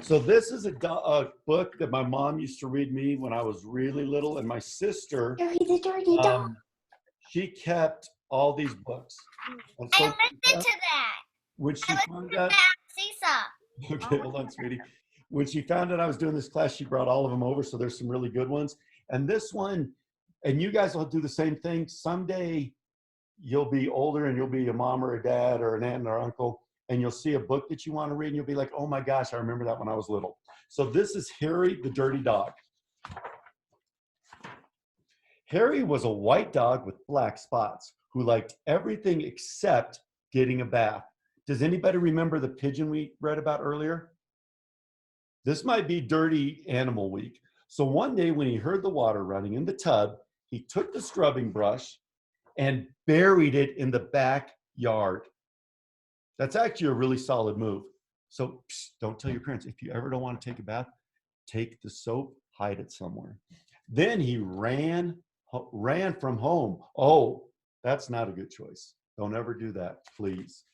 So this is a book that my mom used to read me when I was really little, and my sister, Dirty the dirty dog. she kept all these books. And I so listened to that. when I she listened found to out, that seesaw. okay, hold on, sweetie. When she found out I was doing this class, she brought all of them over. So there's some really good ones. And this one, and you guys will do the same thing. Someday you'll be older and you'll be a mom or a dad or an aunt or uncle, and you'll see a book that you want to read and you'll be like, oh my gosh, I remember that when I was little. So this is Harry the Dirty Dog. Harry was a white dog with black spots who liked everything except getting a bath. Does anybody remember the pigeon we read about earlier? This might be Dirty Animal Week. So one day when he heard the water running in the tub, he took the scrubbing brush and buried it in the backyard. That's actually a really solid move. So don't tell your parents. If you ever don't want to take a bath, take the soap, hide it somewhere. Then he ran from home. Oh, that's not a good choice. Don't ever do that, please.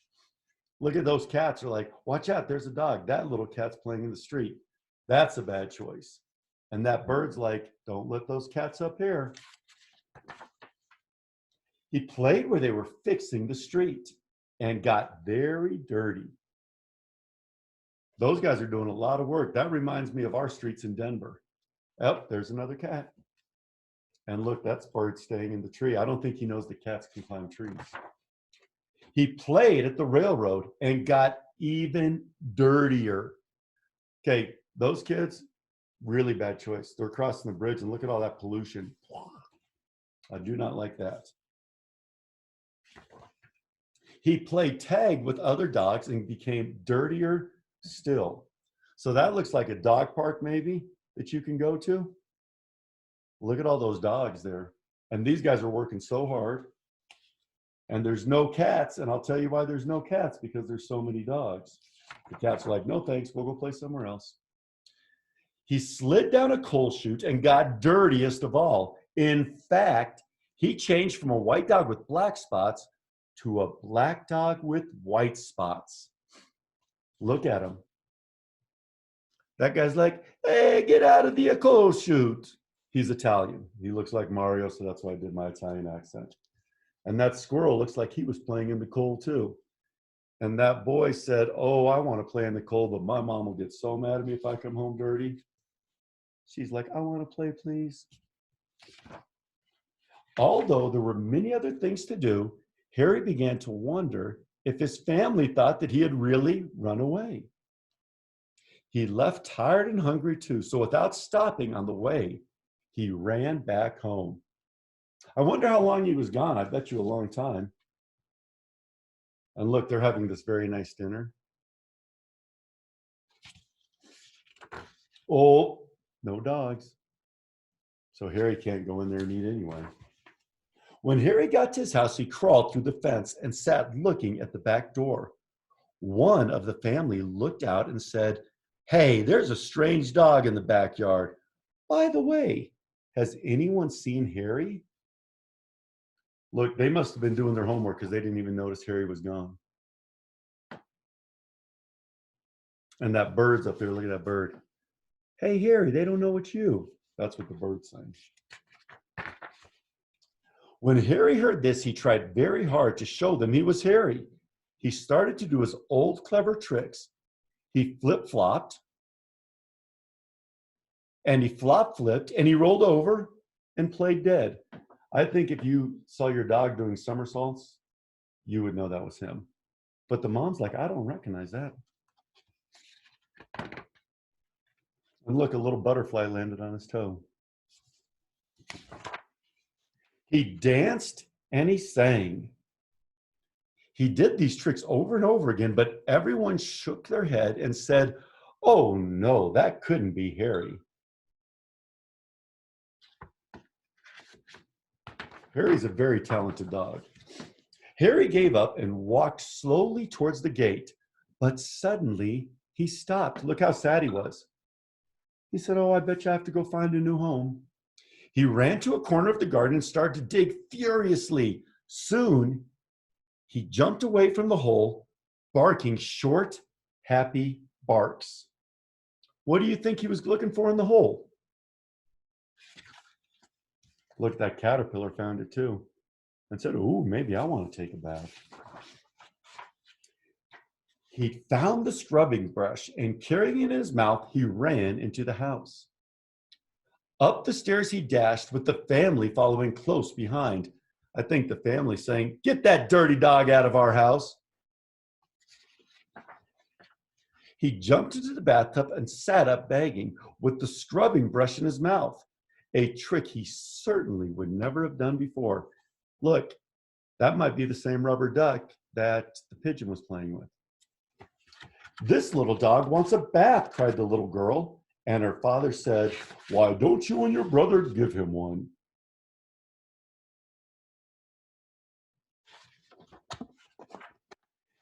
Look at those cats. Are like, watch out, there's a dog. That little cat's playing in the street. That's a bad choice. And that bird's like, don't let those cats up here. He played where they were fixing the street and got very dirty. Those guys are doing a lot of work. That reminds me of our streets in Denver. Oh, there's another cat. And look, that's bird staying in the tree. I don't think he knows that cats can climb trees. He played at the railroad and got even dirtier. Okay, those kids, really bad choice. They're crossing the bridge and look at all that pollution. I do not like that. He played tag with other dogs and became dirtier still. So that looks like a dog park maybe that you can go to. Look at all those dogs there. And these guys are working so hard. And there's no cats. And I'll tell you why there's no cats, because there's so many dogs. The cats are like, no thanks, we'll go play somewhere else. He slid down a coal chute and got dirtiest of all. In fact, he changed from a white dog with black spots to a black dog with white spots. Look at him. That guy's like, hey, get out of the coal chute. He's Italian. He looks like Mario, so that's why I did my Italian accent. And that squirrel looks like he was playing in the cold too. And that boy said, oh, I want to play in the cold, but my mom will get so mad at me if I come home dirty. She's like, I want to play, please. Although there were many other things to do, Harry began to wonder if his family thought that he had really run away. He left tired and hungry too, so without stopping on the way, he ran back home. I wonder how long he was gone. I bet you a long time. And look, they're having this very nice dinner. Oh, no dogs. So Harry can't go in there and eat anyway. When Harry got to his house, he crawled through the fence and sat looking at the back door. One of the family looked out and said, hey, there's a strange dog in the backyard. By the way, has anyone seen Harry? Look, they must have been doing their homework because they didn't even notice Harry was gone. And that bird's up there. Look at that bird. Hey, Harry, they don't know it's you. That's what the bird's saying. When Harry heard this, he tried very hard to show them he was Harry. He started to do his old clever tricks. He flip-flopped, and he flop-flipped, and he rolled over and played dead. I think if you saw your dog doing somersaults, you would know that was him. But the mom's like, I don't recognize that. And look, a little butterfly landed on his toe. He danced and he sang. He did these tricks over and over again, but everyone shook their head and said, oh no, that couldn't be Harry. Harry's a very talented dog. Harry gave up and walked slowly towards the gate, but suddenly he stopped. Look how sad he was. He said, oh, I bet you I have to go find a new home. He ran to a corner of the garden and started to dig furiously. Soon, he jumped away from the hole, barking short, happy barks. What do you think he was looking for in the hole? Look, that caterpillar found it too and said, "Ooh, maybe I want to take a bath." He found the scrubbing brush and carrying it in his mouth, he ran into the house. Up the stairs he dashed with the family following close behind. I think the family saying, "Get that dirty dog out of our house." He jumped into the bathtub and sat up begging with the scrubbing brush in his mouth, a trick he certainly would never have done before. Look, that might be the same rubber duck that the pigeon was playing with. "This little dog wants a bath," cried the little girl, and her father said, "Why don't you and your brother give him one?"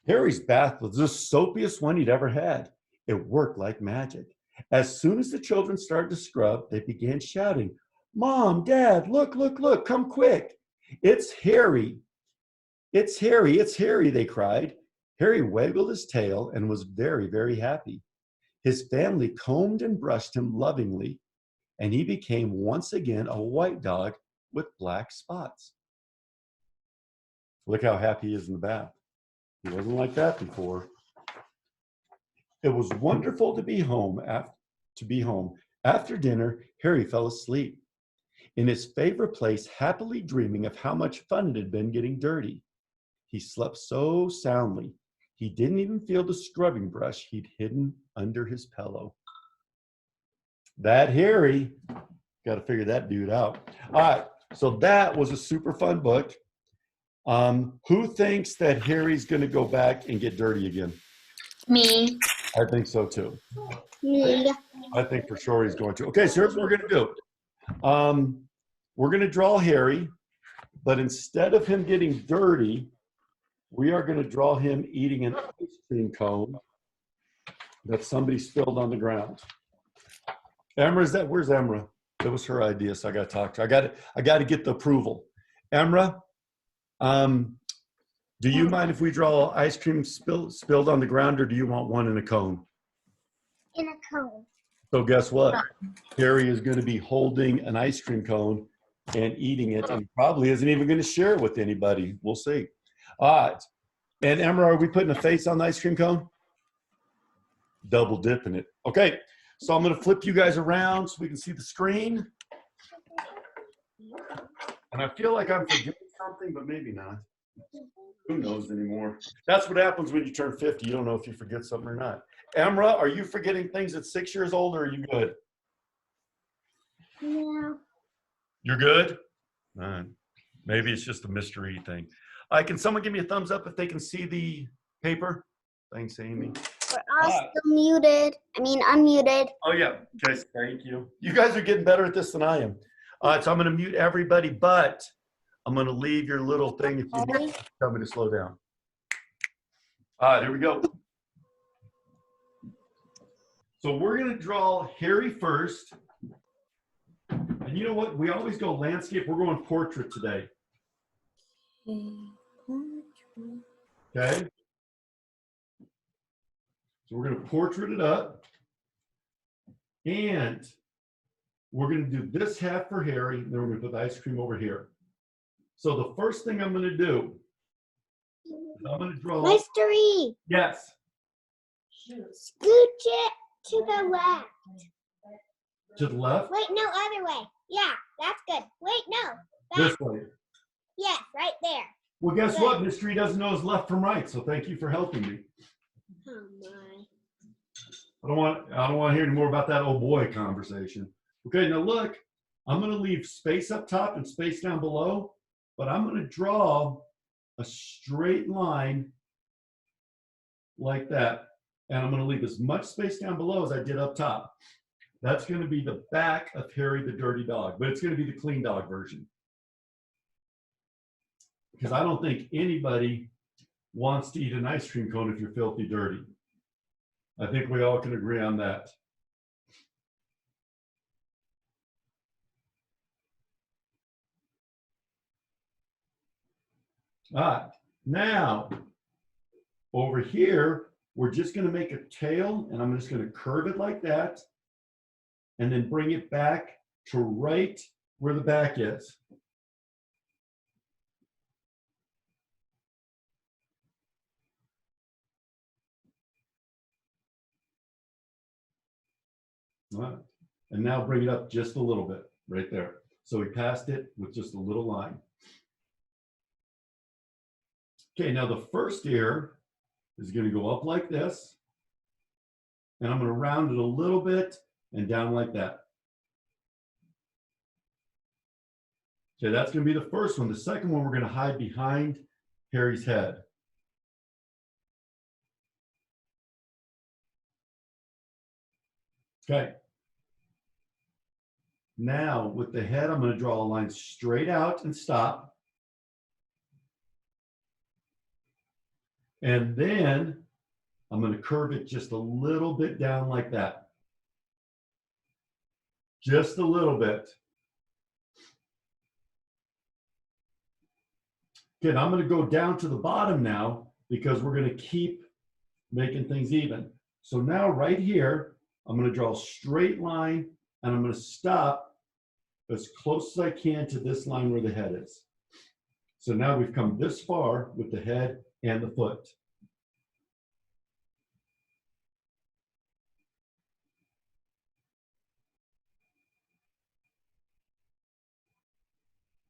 Harry's bath was the soapiest one he'd ever had. It worked like magic. As soon as the children started to scrub, they began shouting, "Mom, Dad, look, look, look, come quick. It's Harry. It's Harry, it's Harry," they cried. Harry waggled his tail and was very, very happy. His family combed and brushed him lovingly, and he became once again a white dog with black spots. Look how happy he is in the bath. He wasn't like that before. It was wonderful to be home. After dinner, Harry fell asleep in his favorite place, happily dreaming of how much fun it had been getting dirty. He slept so soundly, he didn't even feel the scrubbing brush he'd hidden under his pillow. That Harry, got to figure that dude out. All right, so that was a super fun book. Who thinks that Harry's going to go back and get dirty again? Me. I think so too. Me. I think for sure he's going to. Okay, so here's what we're going to do. We're going to draw Harry, but instead of him getting dirty, we are going to draw him eating an ice cream cone that somebody spilled on the ground. Emra, where's Emra? That was her idea, so I got to talk to her. I got to get the approval. Emra, do you mind if we draw ice cream spilled on the ground, or do you want one in a cone? In a cone. So guess what? Harry is going to be holding an ice cream cone and eating it, and probably isn't even going to share it with anybody. We'll see. All right. And Emma, are we putting a face on the ice cream cone? Double dipping it. Okay. So I'm going to flip you guys around so we can see the screen. And I feel like I'm forgetting something, but maybe not. Who knows anymore? That's what happens when you turn 50. You don't know if you forget something or not. Emra, are you forgetting things at 6 years old, or are you good? Yeah. You're good? All right. Maybe it's just a mystery thing. All right, can someone give me a thumbs up if they can see the paper? Thanks, Amy. We're all still muted. I mean, unmuted. Oh, yeah. Okay, thank you. You guys are getting better at this than I am. All right, so I'm going to mute everybody, but I'm going to leave your little thing if you tell me to slow down. All right, here we go. So we're going to draw Harry first. And you know what? We always go landscape. We're going portrait today. Okay. So we're going to portrait it up. And we're going to do this half for Harry. And then we're going to put the ice cream over here. So the first thing I'm going to do is I'm going to draw. Mystery. Yes. Scooch it to the left. To the left? Wait, no, other way. Yeah, that's good. Wait, no. This way. Yes, right there. Well, guess what? Mystery doesn't know his left from right, so thank you for helping me. Oh my. I don't want to hear any more about that old boy conversation. Okay, now look, I'm going to leave space up top and space down below, but I'm going to draw a straight line like that, and I'm going to leave as much space down below as I did up top. That's going to be the back of Harry the Dirty Dog, but it's going to be the clean dog version. Because I don't think anybody wants to eat an ice cream cone if you're filthy dirty. I think we all can agree on that. All right, now over here, we're just going to make a tail, and I'm just going to curve it like that. and then bring it back to right where the back is. All right. And now bring it up just a little bit right there. So we passed it with just a little line. Okay, now the first ear is going to go up like this. And I'm going to round it a little bit and down like that. Okay, that's going to be the first one. The second one, we're going to hide behind Harry's head. Okay. Now with the head, I'm going to draw a line straight out and stop. And then I'm going to curve it just a little bit down like that. Just a little bit. Okay, now I'm going to go down to the bottom now because we're going to keep making things even. So now right here, I'm going to draw a straight line and I'm going to stop as close as I can to this line where the head is. So now we've come this far with the head and the foot.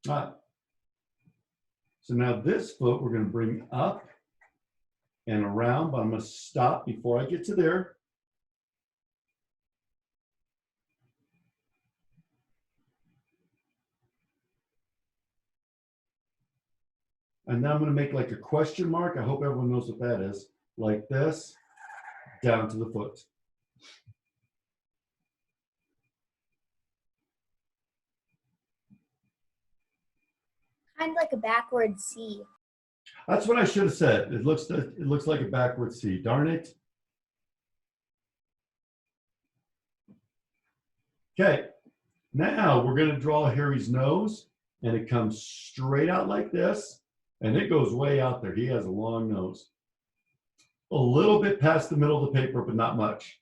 All right. So now this foot we're going to bring up and around, but I'm going to stop before I get to there. And then I'm going to make like a question mark. I hope everyone knows what that is. Like this, down to the foot. Kind of like a backward C. That's what I should have said. It looks like a backward C. Darn it. Okay. Now we're going to draw Harry's nose, and it comes straight out like this, and it goes way out there. He has a long nose. A little bit past the middle of the paper, but not much.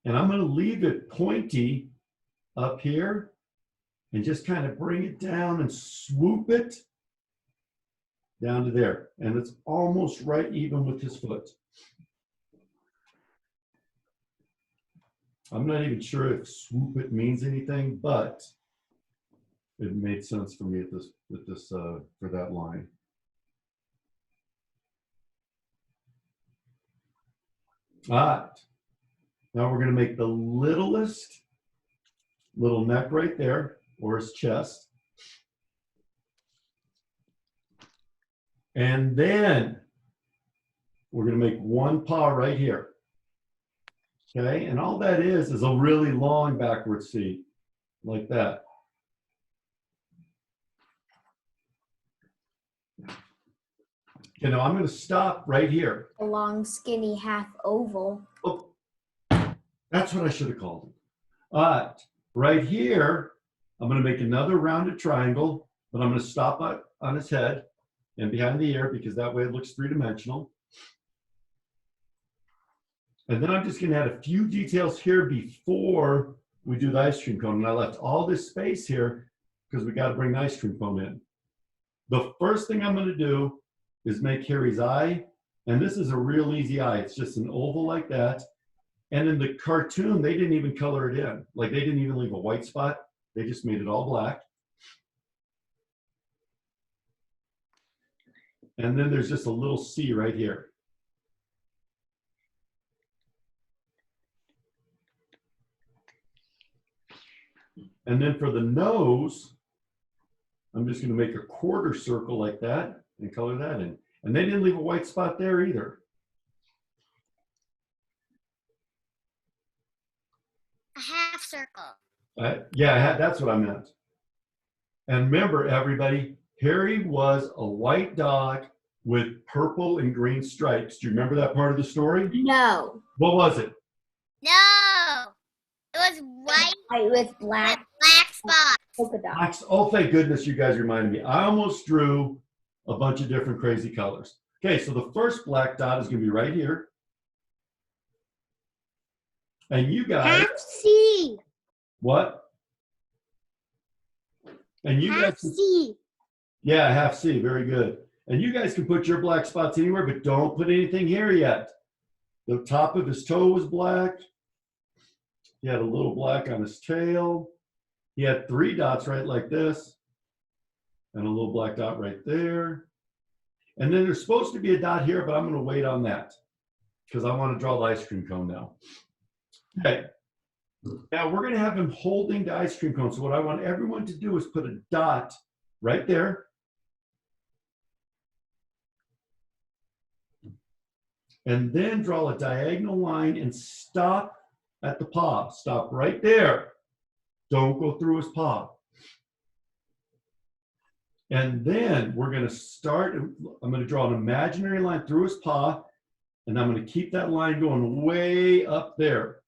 And I'm going to leave it pointy up here and just kind of bring it down and swoop it down to there. And it's almost right even with his foot. I'm not even sure if swoop it means anything, but it made sense for me for that line. All right. Now we're going to make the littlest little neck right there, or his chest. And then we're going to make one paw right here. Okay, and all that is a really long backward C, like that. You know, I'm going to stop right here. A long, skinny half oval. Oh, that's what I should have called it. Right here, I'm going to make another rounded triangle, but I'm going to stop on his head and behind the ear because that way it looks three-dimensional. And then I'm just going to add a few details here before we do the ice cream cone. And I left all this space here because we got to bring the ice cream cone in. The first thing I'm going to do is make Harry's eye. And this is a real easy eye. It's just an oval like that. And in the cartoon, they didn't even color it in. Like they didn't even leave a white spot. They just made it all black. And then there's just a little C right here. And then for the nose, I'm just going to make a quarter circle like that and color that in. And they didn't leave a white spot there either. A half circle. Yeah, that's what I meant. And remember, everybody, Harry was a white dog with purple and green stripes. Do you remember that part of the story? No. What was it? No, it was white White with black spots. polka dots. Oh, thank goodness you guys reminded me. I almost drew a bunch of different crazy colors. Okay, so the first black dot is going to be right here. And you guys, Half C. what? And you Half guys, C. yeah, half C, very good. And you guys can put your black spots anywhere, but don't put anything here yet. The top of his toe was black. He had a little black on his tail. He had 3 dots right like this, and a little black dot right there. And then there's supposed to be a dot here, but I'm going to wait on that because I want to draw the ice cream cone now. Okay. Now we're going to have him holding the ice cream cone. So what I want everyone to do is put a dot right there. And then draw a diagonal line and stop at the paw. Stop right there. Don't go through his paw. And then we're going to start, I'm going to draw an imaginary line through his paw, and I'm going to keep that line going way up there.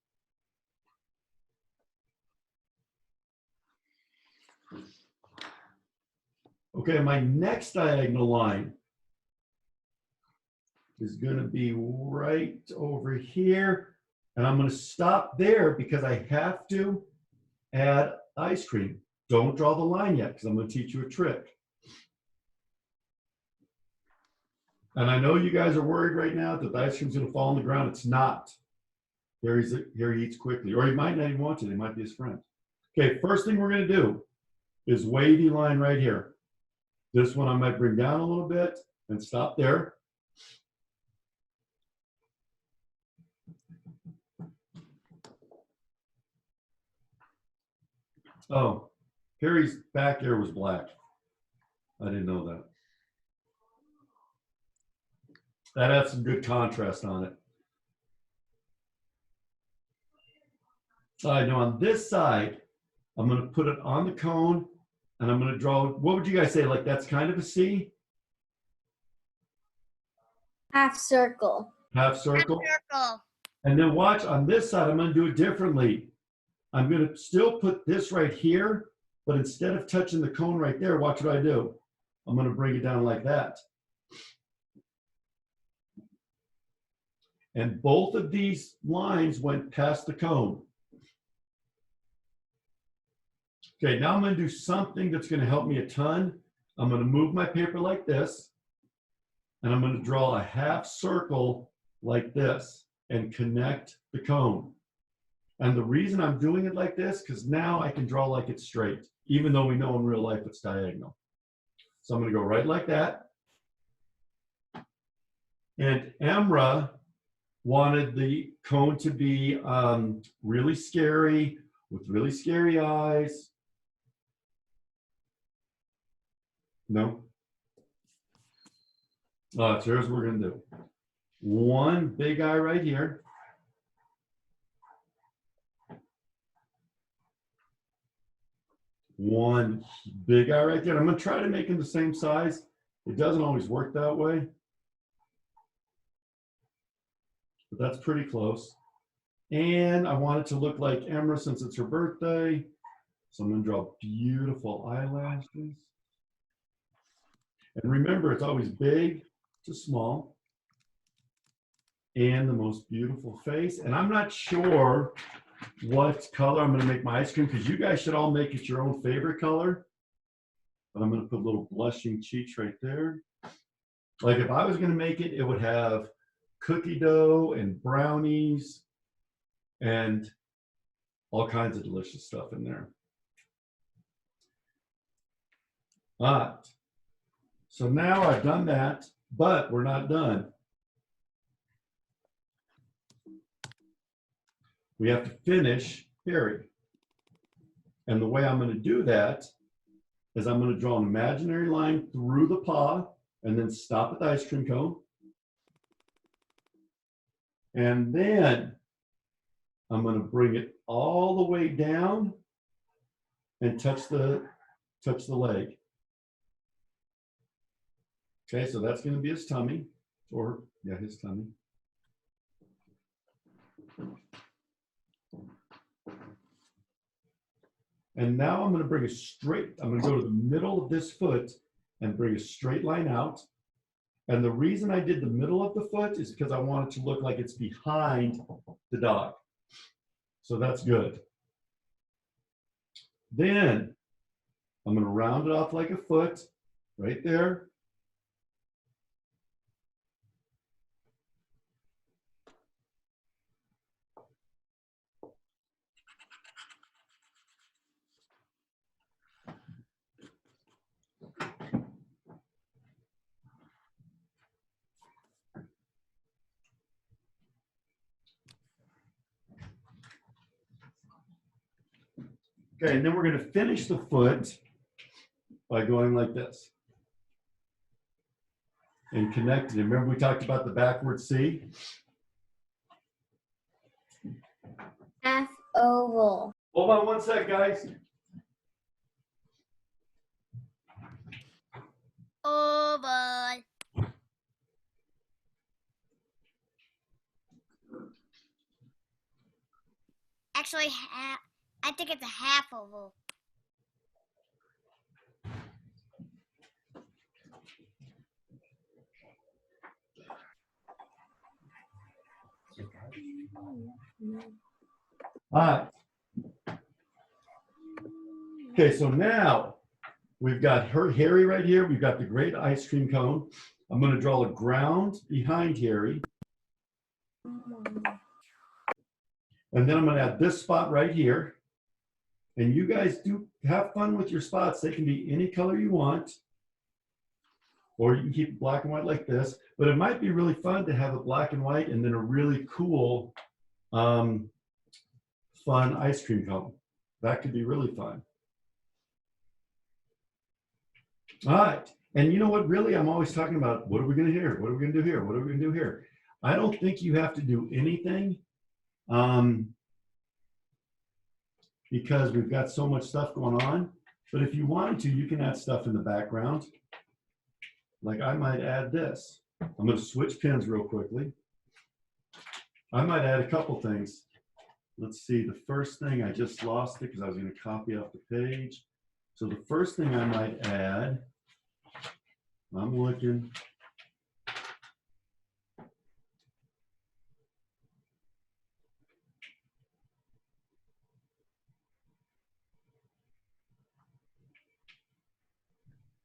Okay, my next diagonal line is going to be right over here, and I'm going to stop there because I have to add ice cream. Don't draw the line yet because I'm going to teach you a trick. And I know you guys are worried right now that the ice cream's going to fall on the ground. It's not. Here he eats quickly, or he might not even want to. They might be his friend. Okay, first thing we're going to do is wavy line right here. This one I might bring down a little bit and stop there. Oh, Harry's back ear was black. I didn't know that. That had some good contrast on it. I know on this side, I'm going to put it on the cone and I'm going to draw, what would you guys say? Like that's kind of a C? Half circle. Half circle. Circle. And then watch on this side, I'm going to do it differently. I'm going to still put this right here, but instead of touching the cone right there, watch what I do. I'm going to bring it down like that. And both of these lines went past the cone. Okay, now I'm going to do something that's going to help me a ton. I'm going to move my paper like this, and I'm going to draw a half circle like this and connect the cone. And the reason I'm doing it like this, because now I can draw like it's straight, even though we know in real life it's diagonal. So I'm going to go right like that. And Emra wanted the cone to be really scary, with really scary eyes. No? So here's what we're going to do. One big eye right here. One big eye right there. I'm going to try to make them the same size. It doesn't always work that way, but that's pretty close. And I want it to look like Emma since it's her birthday. So I'm going to draw beautiful eyelashes. And remember, it's always big to small. And the most beautiful face. And I'm not sure what color I'm going to make my ice cream, because you guys should all make it your own favorite color. But I'm going to put little blushing cheeks right there. Like if I was going to make it, it would have cookie dough and brownies and all kinds of delicious stuff in there. All right. So now I've done that, but we're not done. We have to finish Harry. And the way I'm going to do that is I'm going to draw an imaginary line through the paw and then stop at the ice cream cone. And then I'm going to bring it all the way down and touch the leg. Okay, so that's going to be his tummy, or yeah, his tummy. And now I'm going to bring a straight, I'm going to go to the middle of this foot and bring a straight line out. And the reason I did the middle of the foot is because I want it to look like it's behind the dog. So that's good. Then I'm going to round it off like a foot right there. Okay, and then we're going to finish the foot by going like this and connect it. Remember we talked about the backward C? Half oval. Hold on one sec, guys. Oval. Actually, I think it's a half oval. All right. Okay, so now we've got Harry right here. We've got the great ice cream cone. I'm going to draw a ground behind Harry. And then I'm going to add this spot right here. And you guys do have fun with your spots. They can be any color you want. Or you can keep it black and white like this. But it might be really fun to have it black and white and then a really cool, fun ice cream cone. That could be really fun. All right. And you know what, really, I'm always talking about, what are we going to do here? What are we going to do here? What are we going to do here? I don't think you have to do anything because we've got so much stuff going on. But if you wanted to, you can add stuff in the background. Like I might add this. I'm going to switch pins real quickly. I might add a couple things. Let's see, the first thing, I just lost it because I was going to copy off the page. So the first thing I might add, I'm looking.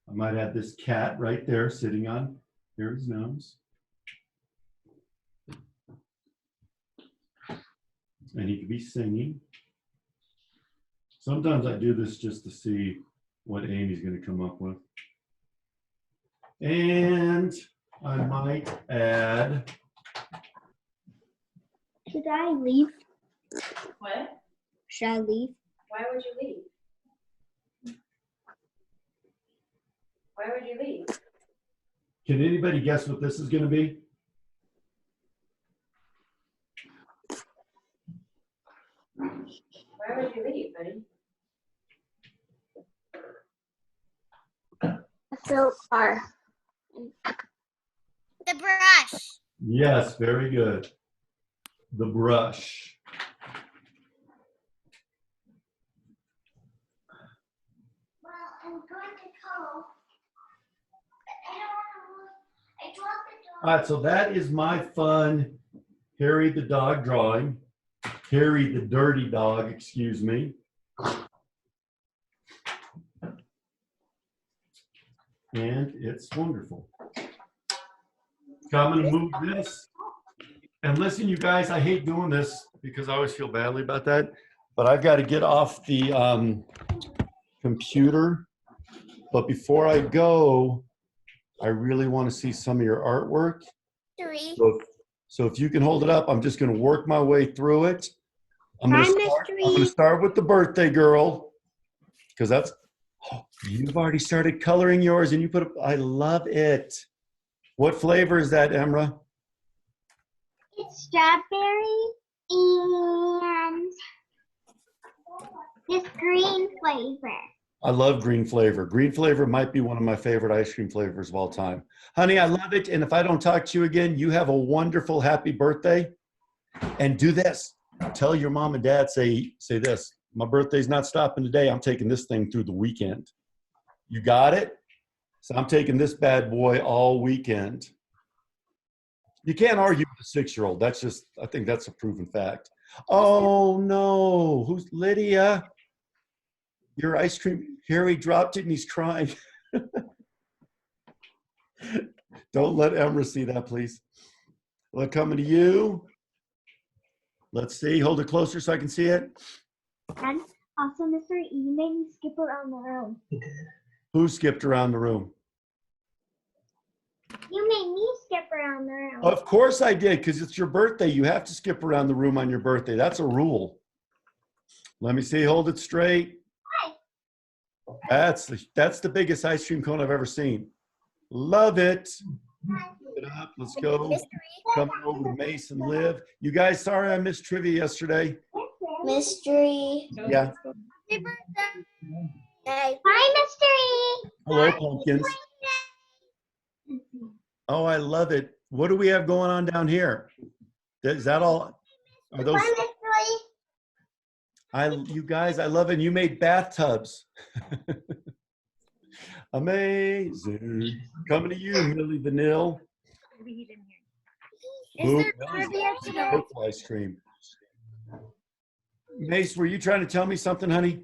I might add this cat right there sitting on Harry's nose. And he could be singing. Sometimes I do this just to see what Amy's going to come up with. And I might add. Should I leave? What? Should I leave? Why would you leave? Why would you leave? Can anybody guess what this is going to be? Why would you leave, buddy? A silk car. The brush. Yes, very good. The brush. Well, I'm going to call. I don't want to. I dropped the dog. All right, so that is my fun Harry the dog drawing. Harry the dirty dog, excuse me. And it's wonderful. So I'm going to move this. And listen, you guys, I hate doing this because I always feel badly about that. But I've got to get off the computer. But before I go, I really want to see some of your artwork. 3. So if you can hold it up, I'm just going to work my way through it. I'm Hi, going to start with the birthday girl because that's, oh, you've already started coloring yours and you put, I love it. What flavor is that, Emra? It's strawberry and this green flavor. I love green flavor. Green flavor might be one of my favorite ice cream flavors of all time. Honey, I love it. And if I don't talk to you again, you have a wonderful, happy birthday. And do this. Tell your mom and dad, say this. My birthday's not stopping today. I'm taking this thing through the weekend. You got it? So I'm taking this bad boy all weekend. You can't argue with a 6-year-old. That's just, I think that's a proven fact. Oh no, who's Lydia? Your ice cream, Harry dropped it and he's crying. Don't let Emra see that, please. Well, coming to you. Let's see, hold it closer so I can see it. And also, Mr. E, you made me skip around the room. Who skipped around the room? You made me skip around the room. Of course I did, because it's your birthday. You have to skip around the room on your birthday. That's a rule. Let me see, hold it straight. That's the biggest ice cream cone I've ever seen. Love it. Get up, let's go. Mystery. Coming over to Mason Live. You guys, sorry I missed trivia yesterday. Mystery. Yeah. Happy birthday. Hey. Hi, Mr. E. Hello, pumpkins. Oh, I love it. What do we have going on down here? Is that all? Are those? Hi, Mr. E. You guys, I love it. You made bathtubs. Amazing. Coming to you, Millie Vanille. Is Ooh, there Millie's trivia today? purple ice cream. Mace, were you trying to tell me something, honey?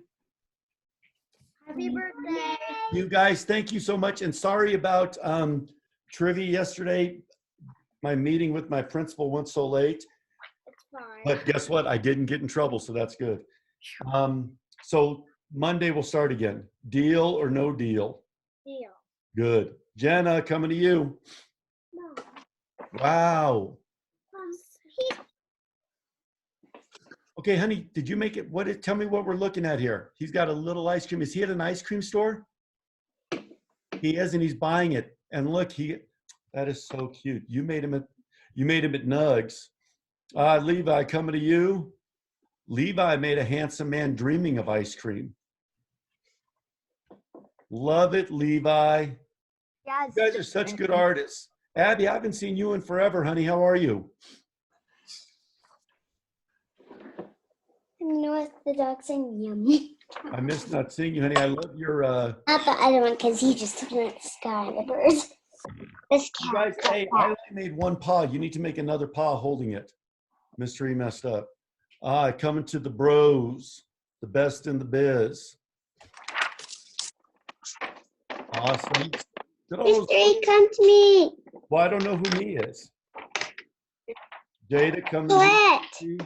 Happy birthday. You guys, thank you so much. And sorry about trivia yesterday. My meeting with my principal went so late. It's fine. But guess what? I didn't get in trouble, so that's good. So Monday we'll start again. Deal or no deal? Deal. Good. Jenna, coming to you. No. Wow. He Okay, honey, did you make it? Tell me what we're looking at here. He's got a little ice cream. Is he at an ice cream store? He is, and he's buying it. And look, that is so cute. You made him at Nugs. Levi, coming to you. Levi made a handsome man dreaming of ice cream. Love it, Levi. Yes. You guys are such good artists. Abby, I haven't seen you in forever, honey. How are you? Unorthodox and yummy. I miss not seeing you, honey. I love your. Not the other one, because he just looking at the sky, the birds. This You cat. guys, hey, I only made one paw. You need to make another paw holding it. Mystery messed up. Coming to the bros, the best in the biz. Awesome. Oh, Mystery, come to me. well, I don't know who me is. Jada, come to Colette. you.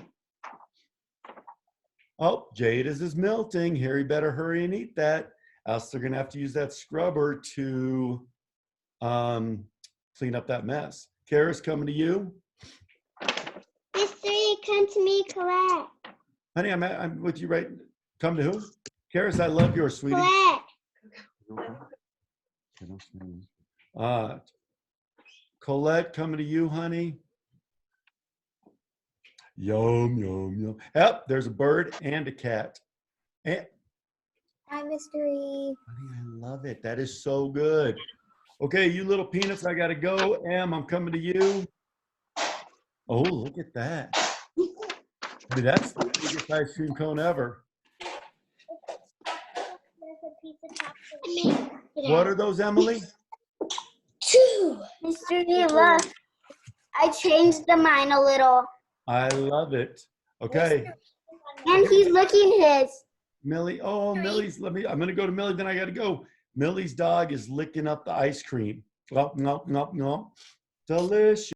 Oh, Jada's is melting. Harry better hurry and eat that. Else they're gonna have to use that scrubber to clean up that mess. Kara's coming to you. Mystery, come to me, Colette. Honey, I'm with you right. Come to who? Karis, I love yours, sweetie. Colette. Colette, coming to you, honey. Yum, yum, yum. Yep, there's a bird and a cat. And, Hi, Mystery. honey, I love it. That is so good. Okay, you little peanuts, I gotta go. Em, I'm coming to you. Oh, look at that. I mean, that's the biggest ice cream cone ever. There's a piece of chocolate. What are those, Emily? Two. Mystery, look. I changed the mine a little. I love it. Okay, And he's licking his. Millie. Oh, Millie's. I'm gonna go to Millie. Then I gotta go. Millie's dog is licking up the ice cream. Glop, glop, glop, glop. Delicious.